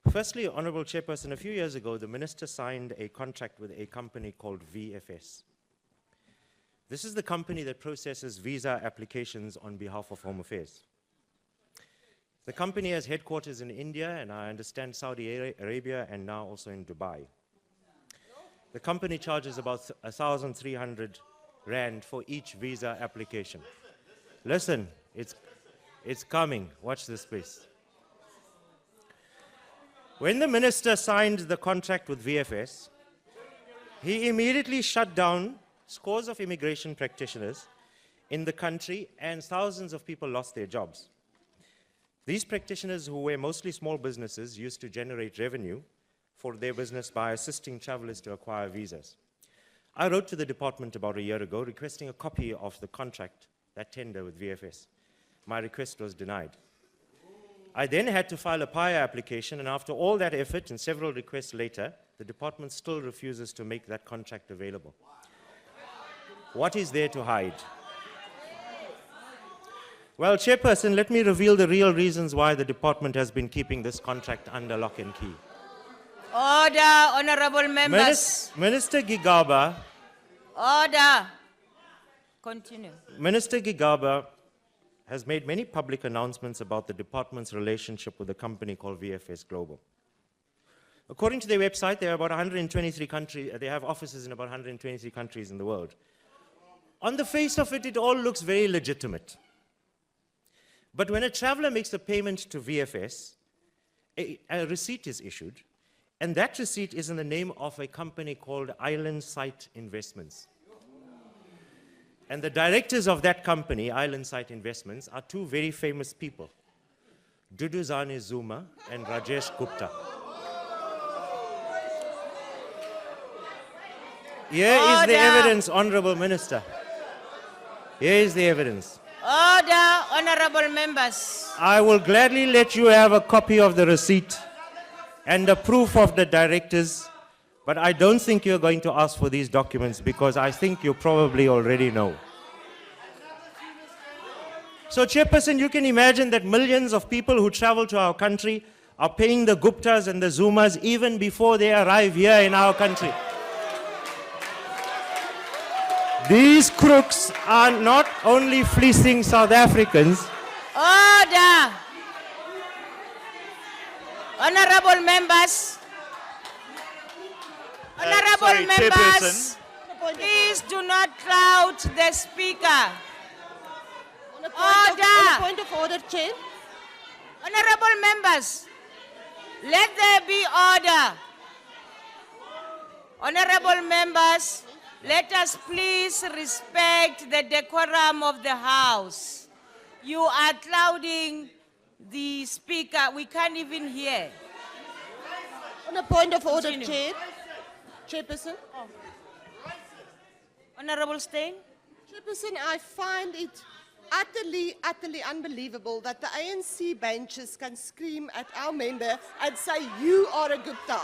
Firstly, Honorable Chairperson, a few years ago, the Minister signed a contract with a company called VFS. This is the company that processes visa applications on behalf of Home Affairs. The company has headquarters in India, and I understand Saudi Arabia, and now also in Dubai. The company charges about 1,300 Rand for each visa application. Listen, it's coming. Watch this, please. When the Minister signed the contract with VFS, he immediately shut down scores of immigration practitioners in the country, and thousands of people lost their jobs. These practitioners, who were mostly small businesses, used to generate revenue for their business by assisting travelers to acquire visas. I wrote to the department about a year ago requesting a copy of the contract, that tender with VFS. My request was denied. I then had to file a PIA application, and after all that effort and several requests later, the department still refuses to make that contract available. What is there to hide? Well, Chairperson, let me reveal the real reasons why the department has been keeping this contract under lock and key. Order, honorable members. Minister Gigaba. Order. Continue. Minister Gigaba has made many public announcements about the department's relationship with a company called VFS Global. According to their website, there are about 123 countries, they have offices in about 123 countries in the world. On the face of it, it all looks very legitimate. But when a traveler makes a payment to VFS, a receipt is issued, and that receipt is in the name of a company called Island Site Investments. And the directors of that company, Island Site Investments, are two very famous people, Duduzane Zuma and Rajesh Gupta. Here is the evidence, Honorable Minister. Here is the evidence. Order, honorable members. I will gladly let you have a copy of the receipt and a proof of the directors, but I don't think you're going to ask for these documents because I think you probably already know. So, Chairperson, you can imagine that millions of people who travel to our country are paying the Guptas and the Zumas even before they arrive here in our country. These crooks are not only fleecing South Africans. Order! Honorable members. Honorable members, please do not cloud the speaker. On a point of order, Chair. Honorable members, let there be order. Honorable members, let us please respect the decorum of the House. You are clouding the speaker. We can't even hear. On a point of order, Continue. Chair. Chairperson. Honorable Steyn. Chairperson, I find it utterly unbelievable that the ANC benches can scream at our member and say, you are a Gupta.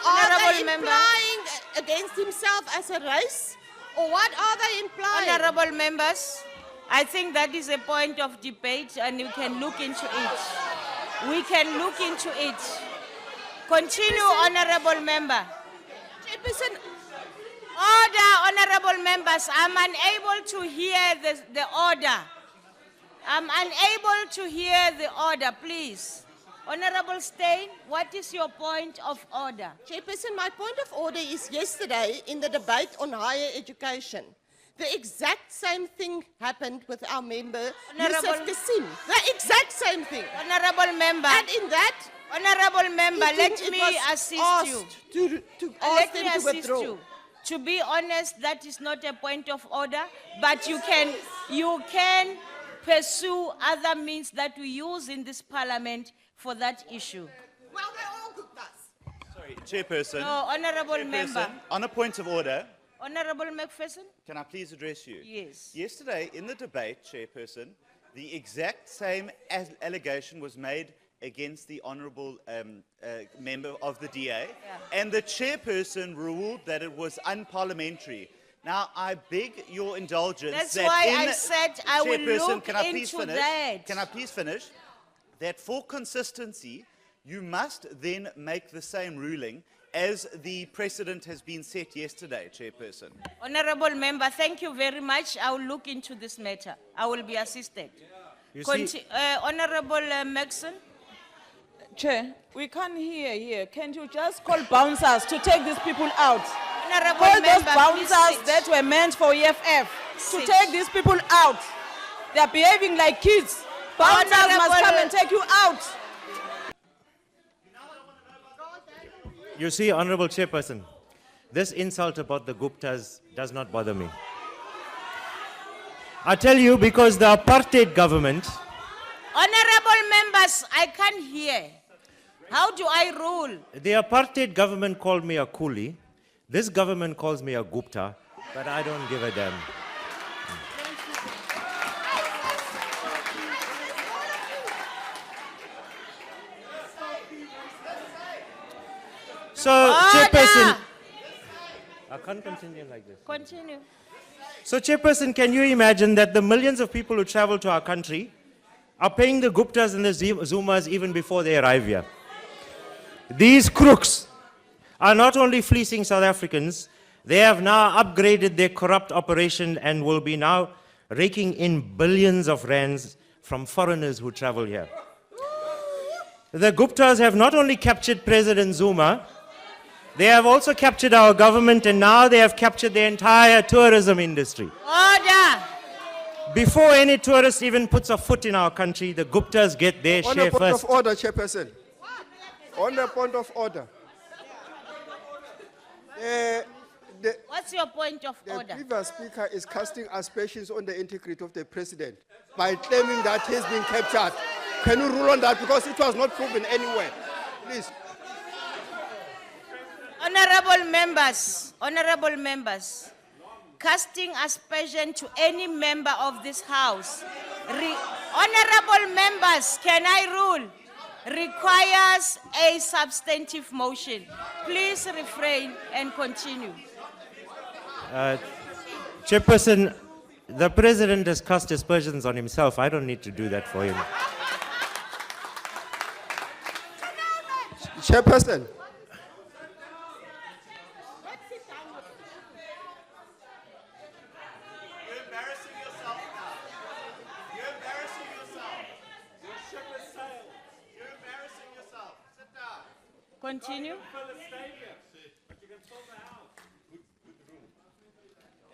Are they implying against himself as a race? Or what are they implying? Honorable members, I think that is a point of debate and we can look into it. We can look into it. Continue, honorable member. Chairperson, order, honorable members. I'm unable to hear the order. I'm unable to hear the order, please. Honorable Steyn, what is your point of order? Chairperson, my point of order is yesterday in the debate on higher education. The exact same thing happened with our member, Yusuf Kassim. The exact same thing. Honorable member. And in that, honorable member, let me assist you. Let me assist you. To be honest, that is not a point of order, but you can pursue other means that we use in this parliament for that issue. Well, they're all Guptas. Sorry, Chairperson. No, honorable member. On a point of order. Honorable McPherson? Can I please address you? Yes. Yesterday in the debate, Chairperson, the exact same allegation was made against the honourable member of the DA, and the Chairperson ruled that it was unparliamentary. Now, I beg your indulgence. That's why I said I will look can I please into finish? that. Can I please finish? That for consistency, you must then make the same ruling as the precedent has been set yesterday, Chairperson. Honorable member, thank you very much. I will look into this matter. I will be assisted. You see, Honorable Maxon. Chair, we can't hear here. Can't you just call bouncers to take these people out? Honorable Call those member, please bouncers sit. that were meant for EFF to Sit. take these people out. They are behaving like kids. Bouncers must come and take you out. you see, Honorable Chairperson, this insult about the Guptas does not bother me. I tell you, because the apartheid government, Honorable members, I can't hear. How do I rule? the apartheid government called me a coolie. This government calls me a Gupta, but I don't give a damn. So, Chairperson, I can't continue like this. Continue. So, Chairperson, can you imagine that the millions of people who travel to our country are paying the Guptas and the Zumas even before they arrive here? These crooks are not only fleecing South Africans, they have now upgraded their corrupt operation and will be now raking in billions of rands from foreigners who travel here. The Guptas have not only captured President Zuma, they have also captured our government, and now they have captured the entire tourism industry. Order. Before any tourist even puts a foot in our country, the Guptas get their On share a point first. of order, Chairperson. On a point of order. The What's your point of order? previous speaker is casting aspersions on the integrity of the president by claiming that he's been captured. Can you rule on that? Because it was not proven anywhere. Please. Honorable members, casting aspersion to any member of this house, honorable members, can I rule, requires a substantive motion. Please refrain and continue. Chairperson, the president has cast aspersions on himself. I don't need to do that for him. Chairperson. You're embarrassing yourself now. You're embarrassing yourself. Your ship has sailed. You're embarrassing yourself. Sit down. Continue.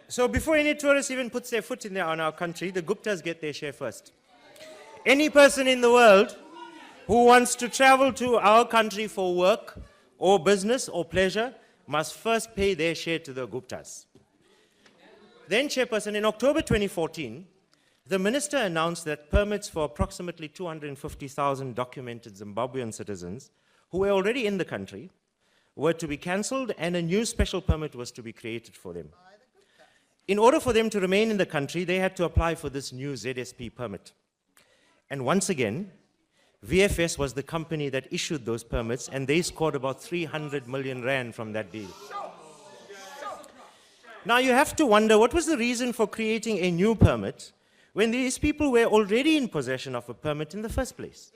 So before any tourist even puts their foot in our country, the Guptas get their share first. Any person in the world who wants to travel to our country for work or business or pleasure must first pay their share to the Guptas. Then, Chairperson, in October 2014, the minister announced that permits for approximately 250,000 documented Zimbabwean citizens who were already in the country were to be cancelled, and a new special permit was to be created for them. In order for them to remain in the country, they had to apply for this new ZSP permit. And once again, VFS was the company that issued those permits, and they scored about 300 million rand from that deal. Now you have to wonder, what was the reason for creating a new permit when these people were already in possession of a permit in the first place?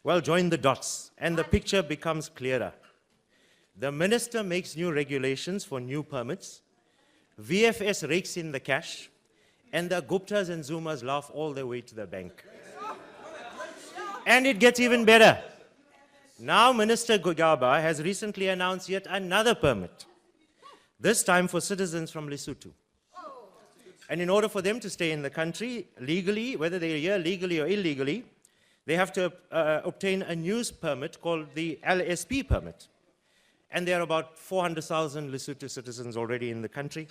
Well, join the dots, and the picture becomes clearer. The minister makes new regulations for new permits, VFS rakes in the cash, and the Guptas and Zumas laugh all the way to the bank. And it gets even better. Now Minister Gugaba has recently announced yet another permit, this time for citizens from Lesotho. And in order for them to stay in the country legally, whether they're here legally or illegally, they have to obtain a new permit called the LSP permit. And there are about 400,000 Lesotho citizens already in the country,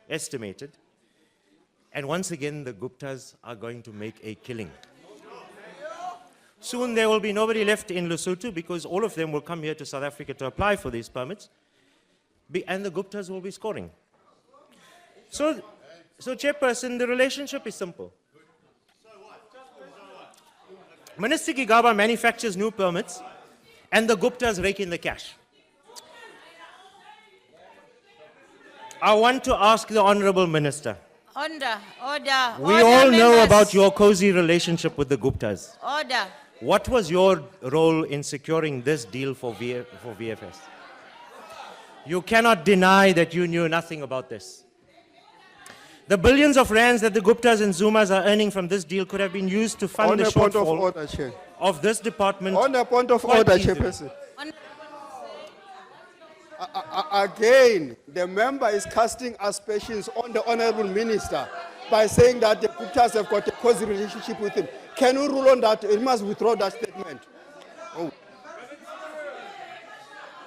estimated. And once again, the Guptas are going to make a killing. Soon there will be nobody left in Lesotho because all of them will come here to South Africa to apply for these permits, and the Guptas will be scoring. So Chairperson, the relationship is simple. Minister Gigaba manufactures new permits, and the Guptas rake in the cash. I want to ask the Honorable Minister. Order. We all know members. about your cozy relationship with the Guptas. Order. what was your role in securing this deal for VFS? You cannot deny that you knew nothing about this. The billions of rands that the Guptas and Zumas are earning from this deal could have been used to fund On the a point of shortfall order, Chair. of this department. On a point of quite order, easily. Chairperson. On- Again, the member is casting aspersions on the Honorable Minister by saying that the Guptas have got a cozy relationship with him. Can you rule on that? You must withdraw that statement. Oh.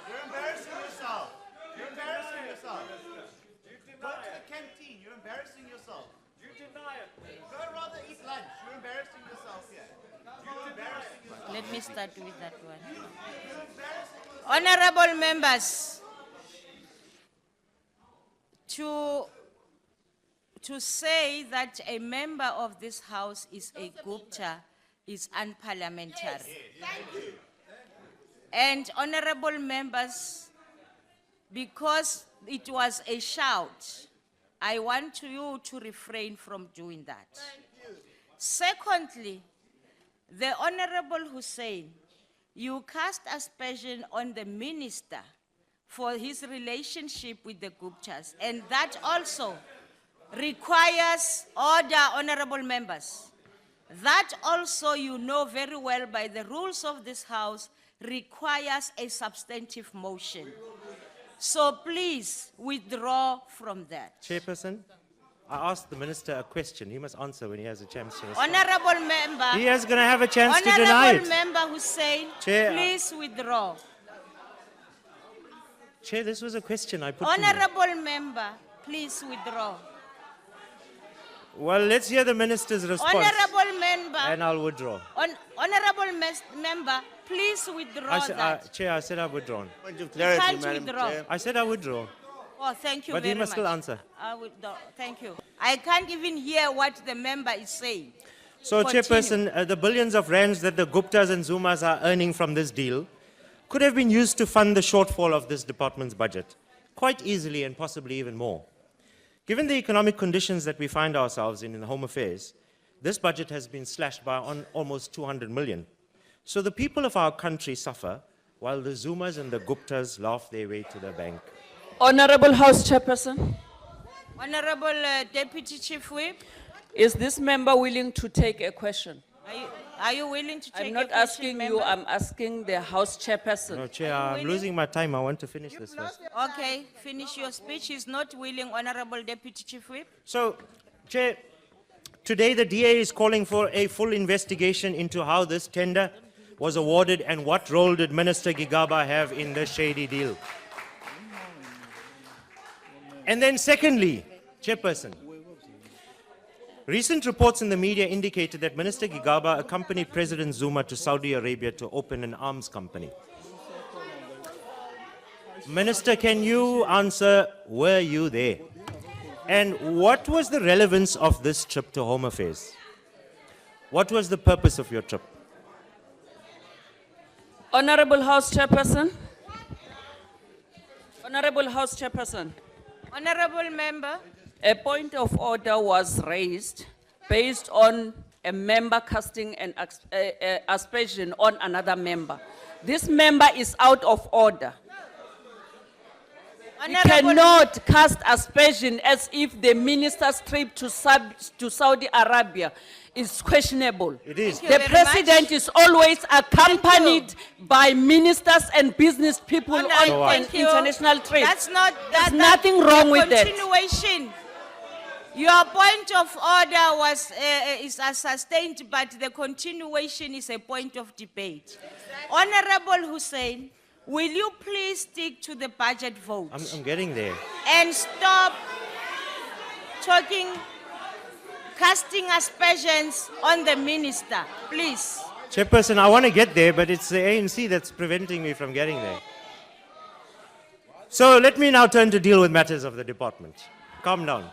You're embarrassing yourself. You're embarrassing yourself. Go to the canteen. You're embarrassing yourself. You deny it. Go rather eat lunch. You're embarrassing yourself here. You're embarrassing yourself. Let me start with that one. Honorable members, to say that a member of this house is a Gupta is unparliamentary. And honorable members, because it was a shout, I want you to refrain from doing that. Secondly, the Honorable Hoosen, you cast aspersion on the minister for his relationship with the Guptas, and that also requires order, honorable members. That also, you know very well by the rules of this House, requires a substantive motion. So please withdraw from that. Chairperson, I asked the minister a question. He must answer when he has a chance to respond. Honorable member. He is going to have a chance to deny Honorable it. member Hoosen, Chair, please withdraw. Chair, this was a question I put to you. Honorable member, please withdraw. Well, let's hear the minister's response. Honorable member, And I'll withdraw. honorable member, please withdraw that. Chair, I said I've withdrawn. Point of You clarity, can't Madam withdraw. Chair. I said I withdraw. Oh, thank you But very he much. must still answer. I withdraw. Thank you. I can't even hear what the member is saying. So, Continue. Chairperson, the billions of rands that the Guptas and Zumas are earning from this deal could have been used to fund the shortfall of this department's budget, quite easily and possibly even more. Given the economic conditions that we find ourselves in Home Affairs, this budget has been slashed by almost 200 million. So the people of our country suffer while the Zumas and the Guptas laugh their way to the bank. Honorable House Chairperson, Honorable Deputy Chief Whip, is this member willing to take a question? are you willing to take I'm a not question, asking member? you, I'm asking the House Chairperson. No, Chair, I'm losing my time. I want to finish this first. Okay, finish your speech. He's not willing, Honorable Deputy Chief Whip. So, Chair, today the DA is calling for a full investigation into how this tender was awarded and what role did Minister Gigaba have in the shady deal. And then secondly, Chairperson, recent reports in the media indicated that Minister Gigaba accompanied President Zuma to Saudi Arabia to open an arms company. Minister, can you answer, were you there? And what was the relevance of this trip to Home Affairs? What was the purpose of your trip? Honorable House Chairperson. Honorable House Chairperson, Honorable member, a point of order was raised based on a member casting an aspersion on another member. This member is out of order. You cannot cast aspersion as if the minister's trip to Saudi Arabia is questionable. It is. Thank you The very president much. is always accompanied by ministers and business people on an Thank you. international trip. That's not, There's nothing wrong with that. Continuation. Your point of order was, is sustained, but the continuation is a point of debate. Honorable Hoosen, will you please stick to the budget vote I'm getting there. and stop talking, casting aspersions on the minister, please? Chairperson, I want to get there, but it's the ANC that's preventing me from getting there. So let me now turn to deal with matters of the department. Calm down.